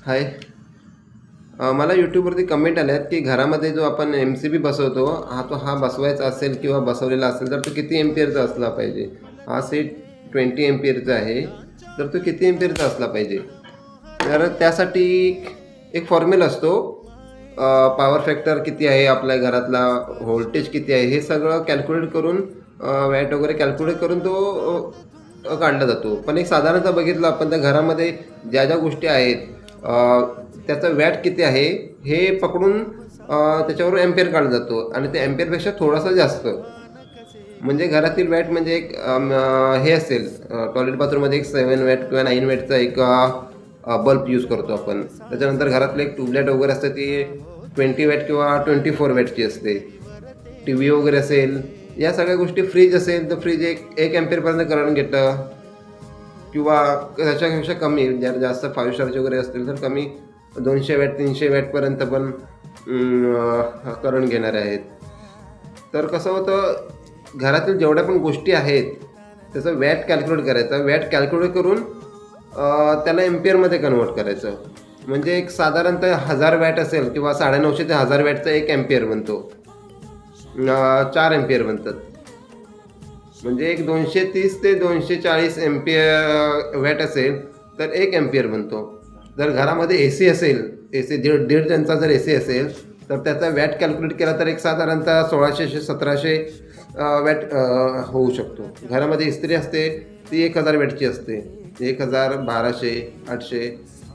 हाय. मला यूट्यूबवरती कमेंट आल्या आहेत की घरामध्ये जो आपण MCB बसवतो हा बसवायचा असेल किंवा बसवलेला असेल तर तो किती एम्पियरचा असला पाहिजे. हा सेट 20 एम्पियरचा आहे, तर तो किती एम्पियरचा असला पाहिजे. तर त्यासाठी एक फॉर्म्युला असतो. पॉवर फॅक्टर किती आहे आपल्या घरातला, व्होल्टेज किती आहे, हे सगळं कॅल्क्युलेट करून वॅट वगैरे कॅल्क्युलेट करून तो काढला जातो. पण एक साधारणतः बघितलं आपण त्या घरामध्ये ज्या ज्या गोष्टी आहेत, त्याचा वॅट किती आहे हे पकडून त्याच्यावर एम्पेअर काढला जातो आणि ते एम्पेअरपेक्षा थोडासा जास्त. म्हणजे घरातील वॅट म्हणजे एक हे असेल, टॉयलेट बाथरूममध्ये एक 7 वॅट किंवा 9 वॅटचा एक बल्ब यूज करतो आपण. त्याच्यानंतर घरातले एक ट्यूबलाईट वगैरे असते ती 20 वॅट किंवा 24 वॅटची असते. टी व्ही वगैरे असेल, या सगळ्या गोष्टी, फ्रीज असेल तर फ्रीज एक एम्पेअरपर्यंत करंट घेतं किंवा त्याच्यापेक्षा कमी, जर जास्त 5 स्टारचे वगैरे असतील तर कमी 200 वॅट 300 वॅटपर्यंत पण करंट घेणारे आहेत. तर कसं होतं, घरातील जेवढ्या पण गोष्टी आहेत त्याचं वॅट कॅल्क्युलेट करायचं. वॅट कॅल्क्युलेट करून त्याला एम्पियरमध्ये कन्वर्ट करायचं. म्हणजे एक साधारणतः 1000 वॅट असेल किंवा 950 ते 1000 वॅटचा 1 एम्पियर बनतो. 4 एम्पियर बनतात. म्हणजे एक 230 ते 240 एम्पियर वॅट असेल तर 1 एम्पियर बनतो. जर घरामध्ये AC असेल, AC 1.5 टनचा जर AC असेल तर त्याचा वॅट कॅल्क्युलेट केला तर एक साधारणतः 1600-1700 वॅट होऊ शकतो. घरामध्ये इस्त्री असते ती 1000 वॅटची असते, 1000, 1200, 800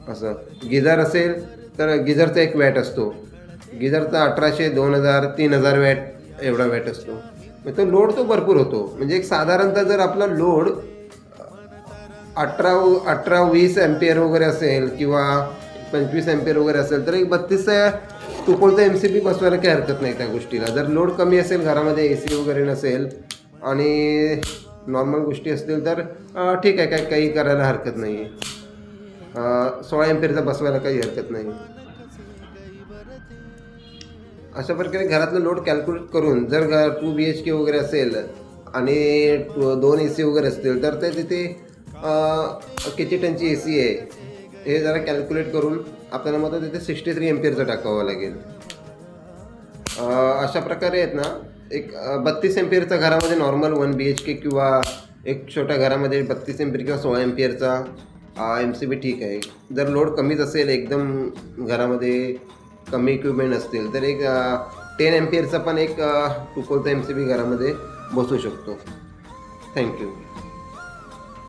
असं. गिझर असेल तर गिझरचा 1 वॅट असतो. गिझरचा 1800, 2000, 3000 वॅट एवढा वॅट असतो. तो लोड तो भरपूर होतो. म्हणजे एक साधारणतः जर आपला लोड 18-20 एम्पियर वगैरे असेल किंवा 25 एम्पियर वगैरे असेल तर एक 32 2 MCB बसवायला काही हरकत नाही त्या गोष्टीला. जर लोड कमी असेल, घरामध्ये AC वगैरे नसेल आणि नॉर्मल गोष्टी असतील तर ठीक आहे, काही करायला हरकत नाही आहे. 16 एम्पियरचा बसवायला काही हरकत नाही. अशा प्रकारे घरातलं लोड कॅल्क्युलेट करून जर 2 BHK वगैरे असेल आणि 2 AC वगैरे असतील तर ते तिथे किती टनची AC आहे हे जरा कॅल्क्युलेट करून आपल्याला मग तिथे 63 एम्पियरचं टाकावं लागेल. अशा प्रकारे आहेत ना, एक 32 एम्पियरचा घरामध्ये नॉर्मल 1 BHK किंवा एक छोट्या घरामध्ये 32 एम्पियर किंवा 16 एम्पियरचा MCB ठीक आहे. जर लोड कमीच असेल, एकदम घरामध्ये कमी इक्विपमेंट असतील तर एक 10 एम्पियरचा पण एक 2 MCB घरामध्ये बसू शकतो. थँक्यू.